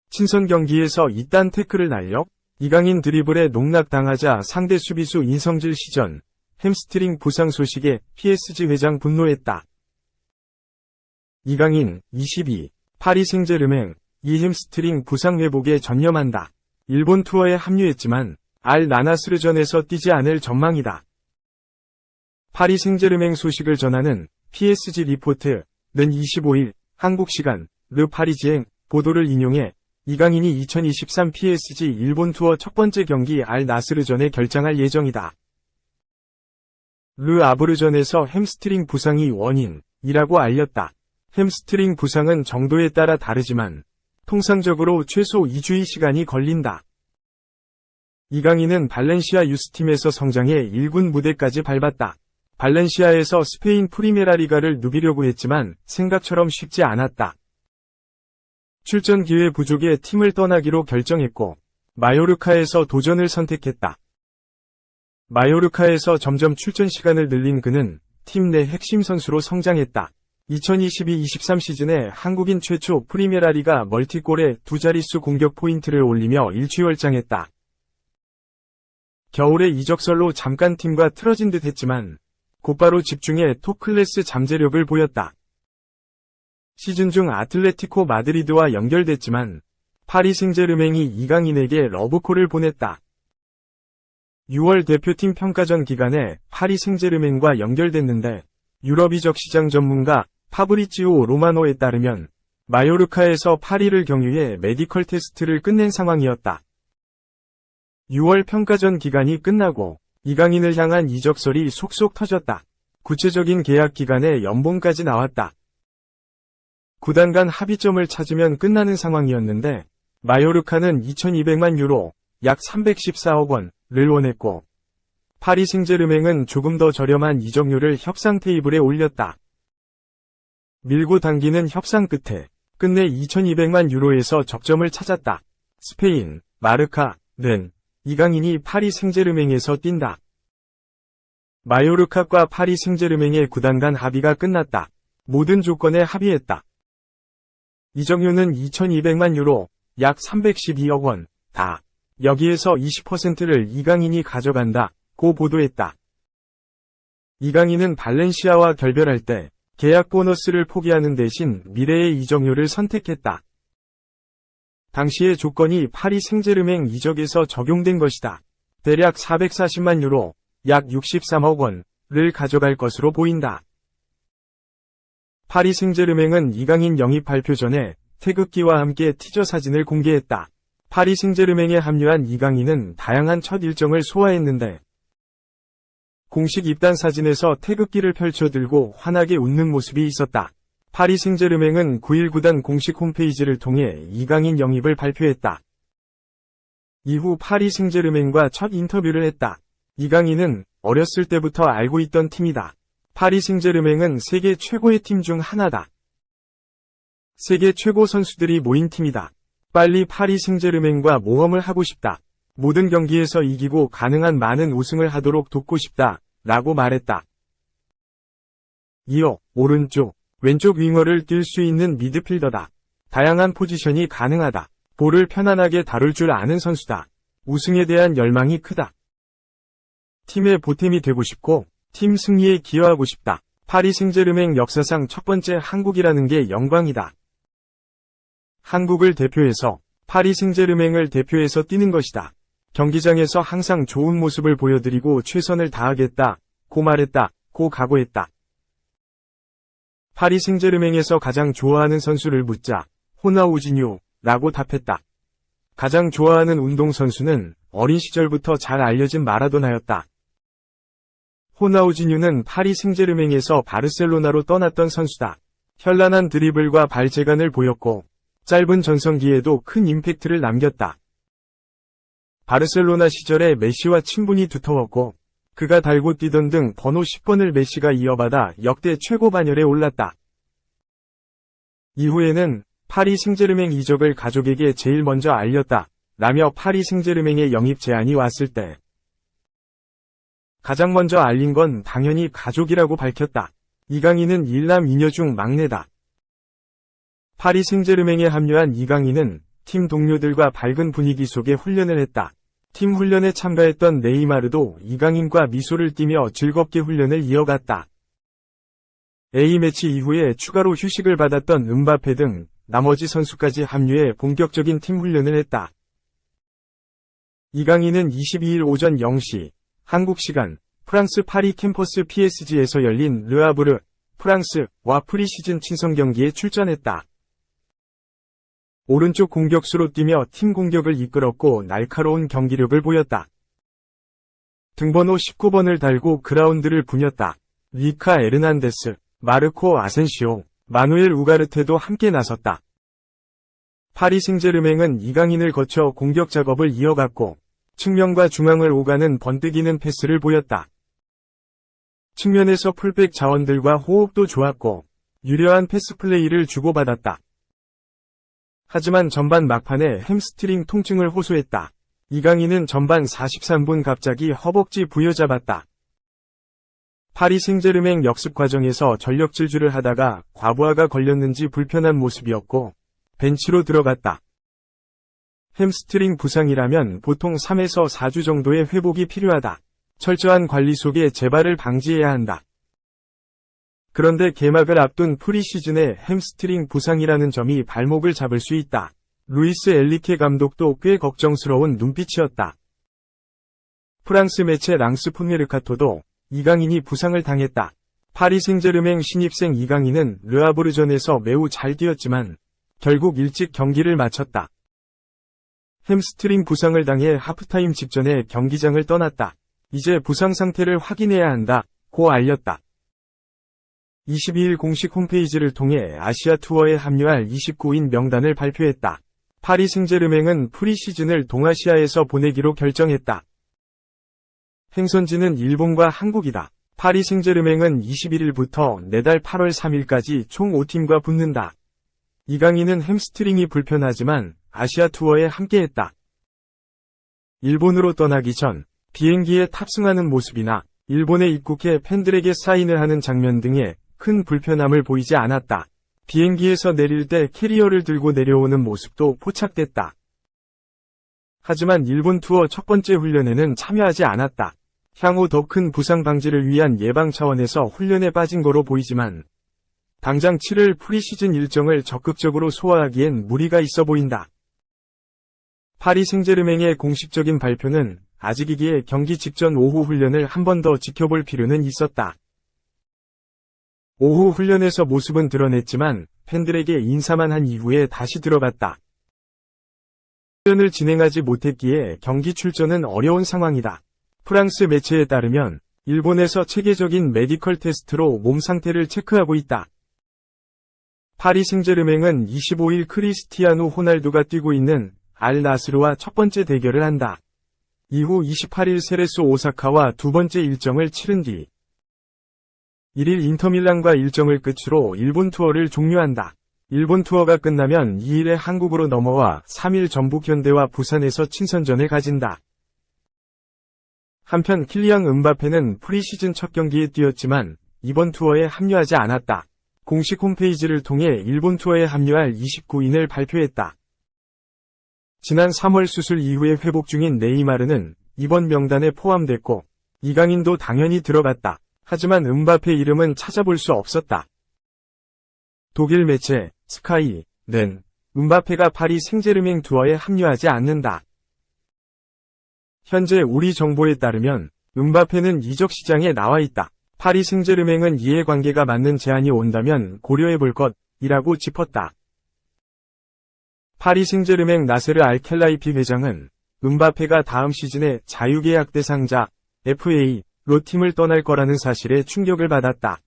친선 경기에서 이딴 태클을 날려 이강인 드리블에 농락당하자 상대 수비수 인성질 시전, 햄스트링 부상 소식에 PSG 회장 분노했다. 이강인, 22, 파리 생제르맹, 이 햄스트링 부상 회복에 전념한다. 일본 투어에 합류했지만 알 나나스르전에서 뛰지 않을 전망이다. 파리 생제르맹 소식을 전하는 PSG 리포트는 25일 한국 시간 르 파리지앵 보도를 인용해 이강인이 2023 PSG 일본 투어 첫 번째 경기 알 나스르전에 결장할 예정이다. 르 아브르전에서 햄스트링 부상이 원인이라고 알렸다. 햄스트링 부상은 정도에 따라 다르지만 통상적으로 최소 2주의 시간이 걸린다. 이강인은 발렌시아 유스팀에서 성장해 1군 무대까지 밟았다. 발렌시아에서 스페인 프리메라 리가를 누비려고 했지만 생각처럼 쉽지 않았다. 출전 기회 부족에 팀을 떠나기로 결정했고 마요르카에서 도전을 선택했다. 마요르카에서 점점 출전 시간을 늘린 그는 팀 내 핵심 선수로 성장했다. 2022-23 시즌에 한국인 최초 프리메라 리가 멀티골에 두 자릿수 공격 포인트를 올리며 일취월장했다. 겨울에 이적설로 잠깐 팀과 틀어진 듯 했지만 곧바로 집중해 톱클래스 잠재력을 보였다. 시즌 중 아틀레티코 마드리드와 연결됐지만 파리 생제르맹이 이강인에게 러브콜을 보냈다. 6월 대표팀 평가전 기간에 파리 생제르맹과 연결됐는데 유럽 이적 시장 전문가 파브리치오 로마노에 따르면 마요르카에서 파리를 경유해 메디컬 테스트를 끝낸 상황이었다. 6월 평가전 기간이 끝나고 이강인을 향한 이적설이 속속 터졌다. 구체적인 계약 기간에 연봉까지 나왔다. 구단 간 합의점을 찾으면 끝나는 상황이었는데 마요르카는 2200만 유로, 약 314억 원을 원했고 파리 생제르맹은 조금 더 저렴한 이적료를 협상 테이블에 올렸다. 밀고 당기는 협상 끝에 끝내 2200만 유로에서 적점을 찾았다. 스페인, 마르카는 이강인이 파리 생제르맹에서 뛴다. 마요르카과 파리 생제르맹의 구단 간 합의가 끝났다. 모든 조건에 합의했다. 이적료는 2200만 유로, 약 312억 원, 다. 여기에서 20%를 이강인이 가져간다고 보도했다. 이강인은 발렌시아와 결별할 때 계약 보너스를 포기하는 대신 미래의 이적료를 선택했다. 당시의 조건이 파리 생제르맹 이적에서 적용된 것이다. 대략 440만 유로, 약 63억 원을 가져갈 것으로 보인다. 파리 생제르맹은 이강인 영입 발표 전에 태극기와 함께 티저 사진을 공개했다. 파리 생제르맹에 합류한 이강인은 다양한 첫 일정을 소화했는데 공식 입단 사진에서 태극기를 펼쳐들고 환하게 웃는 모습이 있었다. 파리 생제르맹은 9일 구단 공식 홈페이지를 통해 이강인 영입을 발표했다. 이후 파리 생제르맹과 첫 인터뷰를 했다. 이강인은 어렸을 때부터 알고 있던 팀이다. 파리 생제르맹은 세계 최고의 팀 중 하나다. 세계 최고 선수들이 모인 팀이다. 빨리 파리 생제르맹과 모험을 하고 싶다. 모든 경기에서 이기고 가능한 많은 우승을 하도록 돕고 싶다. 라고 말했다. 이어 오른쪽, 왼쪽 윙어를 뛸 수 있는 미드필더다. 다양한 포지션이 가능하다. 볼을 편안하게 다룰 줄 아는 선수다. 우승에 대한 열망이 크다. 팀의 보탬이 되고 싶고 팀 승리에 기여하고 싶다. 파리 생제르맹 역사상 첫 번째 한국이라는 게 영광이다. 한국을 대표해서 파리 생제르맹을 대표해서 뛰는 것이다. 경기장에서 항상 좋은 모습을 보여드리고 최선을 다하겠다. 고 말했다. 고 각오했다. 파리 생제르맹에서 가장 좋아하는 선수를 묻자 호나우지뉴라고 답했다. 가장 좋아하는 운동선수는 어린 시절부터 잘 알려진 마라도나였다. 호나우지뉴는 파리 생제르맹에서 바르셀로나로 떠났던 선수다. 현란한 드리블과 발재간을 보였고 짧은 전성기에도 큰 임팩트를 남겼다. 바르셀로나 시절에 메시와 친분이 두터웠고 그가 달고 뛰던 등 번호 10번을 메시가 이어받아 역대 최고 반열에 올랐다. 이후에는 파리 생제르맹 이적을 가족에게 제일 먼저 알렸다. 라며 파리 생제르맹의 영입 제안이 왔을 때 가장 먼저 알린 건 당연히 가족이라고 밝혔다. 이강인은 1남 2녀 중 막내다. 파리 생제르맹에 합류한 이강인은 팀 동료들과 밝은 분위기 속에 훈련을 했다. 팀 훈련에 참가했던 네이마르도 이강인과 미소를 띠며 즐겁게 훈련을 이어갔다. A매치 이후에 추가로 휴식을 받았던 음바페 등 나머지 선수까지 합류해 본격적인 팀 훈련을 했다. 이강인은 22일 오전 0시 한국 시간 프랑스 파리 캠퍼스 PSG에서 열린 르아브르, 프랑스와 프리시즌 친선 경기에 출전했다. 오른쪽 공격수로 뛰며 팀 공격을 이끌었고 날카로운 경기력을 보였다. 등번호 19번을 달고 그라운드를 부녔다. 리카 에르난데스, 마르코 아센시오, 마누엘 우가르테도 함께 나섰다. 파리 생제르맹은 이강인을 거쳐 공격 작업을 이어갔고 측면과 중앙을 오가는 번뜩이는 패스를 보였다. 측면에서 풀백 자원들과 호흡도 좋았고 유려한 패스 플레이를 주고받았다. 하지만 전반 막판에 햄스트링 통증을 호소했다. 이강인은 전반 43분 갑자기 허벅지 부여잡았다. 파리 생제르맹 역습 과정에서 전력 질주를 하다가 과부하가 걸렸는지 불편한 모습이었고 벤치로 들어갔다. 햄스트링 부상이라면 보통 3에서 4주 정도의 회복이 필요하다. 철저한 관리 속에 재발을 방지해야 한다. 그런데 개막을 앞둔 프리시즌에 햄스트링 부상이라는 점이 발목을 잡을 수 있다. 루이스 엘리케 감독도 꽤 걱정스러운 눈빛이었다. 프랑스 매체 랑스 풋메르카토도 이강인이 부상을 당했다. 파리 생제르맹 신입생 이강인은 르아브르전에서 매우 잘 뛰었지만 결국 일찍 경기를 마쳤다. 햄스트링 부상을 당해 하프타임 직전에 경기장을 떠났다. 이제 부상 상태를 확인해야 한다고 알렸다. 22일 공식 홈페이지를 통해 아시아 투어에 합류할 29인 명단을 발표했다. 파리 생제르맹은 프리시즌을 동아시아에서 보내기로 결정했다. 행선지는 일본과 한국이다. 파리 생제르맹은 21일부터 내달 8월 3일까지 총 5팀과 붙는다. 이강인은 햄스트링이 불편하지만 아시아 투어에 함께했다. 일본으로 떠나기 전 비행기에 탑승하는 모습이나 일본에 입국해 팬들에게 사인을 하는 장면 등에 큰 불편함을 보이지 않았다. 비행기에서 내릴 때 캐리어를 들고 내려오는 모습도 포착됐다. 하지만 일본 투어 첫 번째 훈련에는 참여하지 않았다. 향후 더 큰 부상 방지를 위한 예방 차원에서 훈련에 빠진 거로 보이지만 당장 치를 프리시즌 일정을 적극적으로 소화하기엔 무리가 있어 보인다. 파리 생제르맹의 공식적인 발표는 아직이기에 경기 직전 오후 훈련을 한 번 더 지켜볼 필요는 있었다. 오후 훈련에서 모습은 드러냈지만 팬들에게 인사만 한 이후에 다시 들어갔다. 훈련을 진행하지 못했기에 경기 출전은 어려운 상황이다. 프랑스 매체에 따르면 일본에서 체계적인 메디컬 테스트로 몸 상태를 체크하고 있다. 파리 생제르맹은 25일 크리스티아누 호날두가 뛰고 있는 알 나스르와 첫 번째 대결을 한다. 이후 28일 세레소 오사카와 두 번째 일정을 치른 뒤 1일 인터밀란과 일정을 끝으로 일본 투어를 종료한다. 일본 투어가 끝나면 2일에 한국으로 넘어와 3일 전북 현대와 부산에서 친선전을 가진다. 한편 킬리앙 음바페는 프리시즌 첫 경기에 뛰었지만 이번 투어에 합류하지 않았다. 공식 홈페이지를 통해 일본 투어에 합류할 29인을 발표했다. 지난 3월 수술 이후에 회복 중인 네이마르는 이번 명단에 포함됐고 이강인도 당연히 들어갔다. 하지만 음바페 이름은 찾아볼 수 없었다. 독일 매체 스카이는 음바페가 파리 생제르맹 투어에 합류하지 않는다. 현재 우리 정보에 따르면 음바페는 이적 시장에 나와 있다. 파리 생제르맹은 이해관계가 맞는 제안이 온다면 고려해볼 것이라고 짚었다. 파리 생제르맹 나세르 알켈라이피 회장은 음바페가 다음 시즌에 자유계약 대상자 FA로 팀을 떠날 거라는 사실에 충격을 받았다.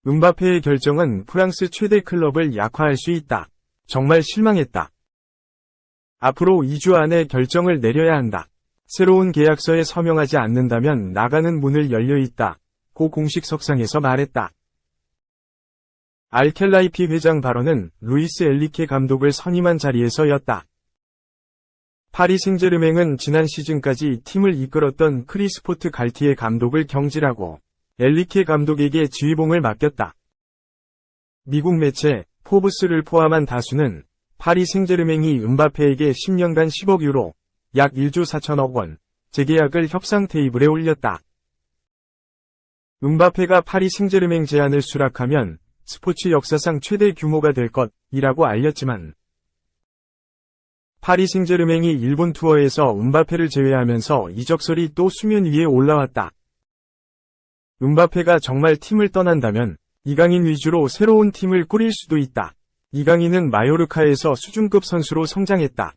음바페의 결정은 프랑스 최대 클럽을 약화할 수 있다. 정말 실망했다. 앞으로 2주 안에 결정을 내려야 한다. 새로운 계약서에 서명하지 않는다면 나가는 문을 열려 있다. 고 공식 석상에서 말했다. 알켈라이피 회장 발언은 루이스 엘리케 감독을 선임한 자리에서였다. 파리 생제르맹은 지난 시즌까지 팀을 이끌었던 크리스포트 갈티에 감독을 경질하고 엘리케 감독에게 지휘봉을 맡겼다. 미국 매체 포브스를 포함한 다수는 파리 생제르맹이 음바페에게 10년간 10억 유로, 약 1조 4천억 원, 재계약을 협상 테이블에 올렸다. 음바페가 파리 생제르맹 제안을 수락하면 스포츠 역사상 최대 규모가 될 것이라고 알렸지만 파리 생제르맹이 일본 투어에서 음바페를 제외하면서 이적설이 또 수면 위에 올라왔다. 음바페가 정말 팀을 떠난다면 이강인 위주로 새로운 팀을 꾸릴 수도 있다. 이강인은 마요르카에서 수준급 선수로 성장했다.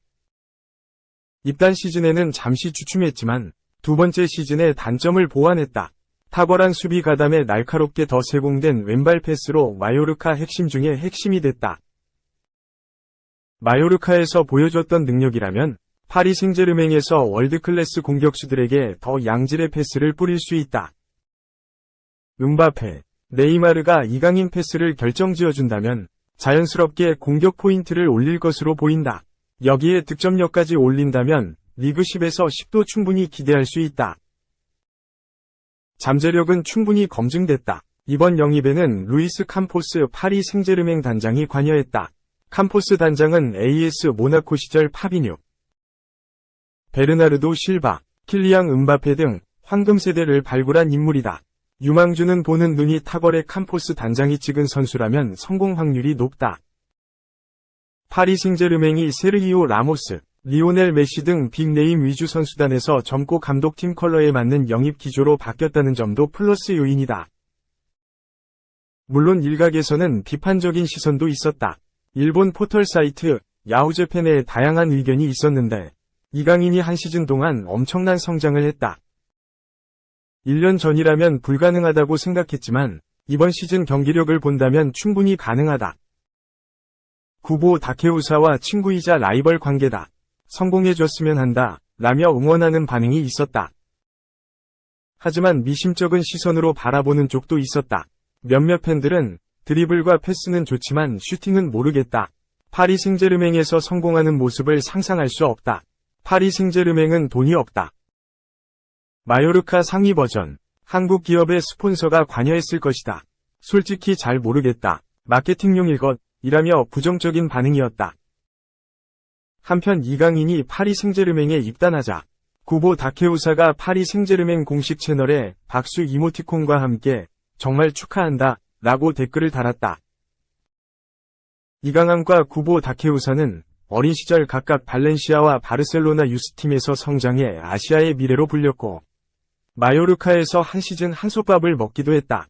입단 시즌에는 잠시 주춤했지만 두 번째 시즌에 단점을 보완했다. 탁월한 수비 가담에 날카롭게 더 세공된 왼발 패스로 마요르카 핵심 중의 핵심이 됐다. 마요르카에서 보여줬던 능력이라면 파리 생제르맹에서 월드클래스 공격수들에게 더 양질의 패스를 뿌릴 수 있다. 음바페, 네이마르가 이강인 패스를 결정지어준다면 자연스럽게 공격 포인트를 올릴 것으로 보인다. 여기에 득점력까지 올린다면 리그 10에서 10도 충분히 기대할 수 있다. 잠재력은 충분히 검증됐다. 이번 영입에는 루이스 캄포스 파리 생제르맹 단장이 관여했다. 캄포스 단장은 AS 모나코 시절 파비뉴, 베르나르도 실바, 킬리앙 음바페 등 황금 세대를 발굴한 인물이다. 유망주는 보는 눈이 탁월해 캄포스 단장이 찍은 선수라면 성공 확률이 높다. 파리 생제르맹이 세르히오 라모스, 리오넬 메시 등 빅네임 위주 선수단에서 젊고 감독팀 컬러에 맞는 영입 기조로 바뀌었다는 점도 플러스 요인이다. 물론 일각에서는 비판적인 시선도 있었다. 일본 포털 사이트 야후재팬에 다양한 의견이 있었는데 이강인이 한 시즌 동안 엄청난 성장을 했다. 1년 전이라면 불가능하다고 생각했지만 이번 시즌 경기력을 본다면 충분히 가능하다. 구보 다케우사와 친구이자 라이벌 관계다. 성공해줬으면 한다 라며 응원하는 반응이 있었다. 하지만 미심쩍은 시선으로 바라보는 쪽도 있었다. 몇몇 팬들은 드리블과 패스는 좋지만 슈팅은 모르겠다. 파리 생제르맹에서 성공하는 모습을 상상할 수 없다. 파리 생제르맹은 돈이 없다. 마요르카 상위 버전. 한국 기업의 스폰서가 관여했을 것이다. 솔직히 잘 모르겠다. 마케팅용일 것이라며 부정적인 반응이었다. 한편 이강인이 파리 생제르맹에 입단하자 구보 다케우사가 파리 생제르맹 공식 채널에 박수 이모티콘과 함께 정말 축하한다 라고 댓글을 달았다. 이강인과 구보 다케우사는 어린 시절 각각 발렌시아와 바르셀로나 유스팀에서 성장해 아시아의 미래로 불렸고 마요르카에서 한 시즌 한솥밥을 먹기도 했다.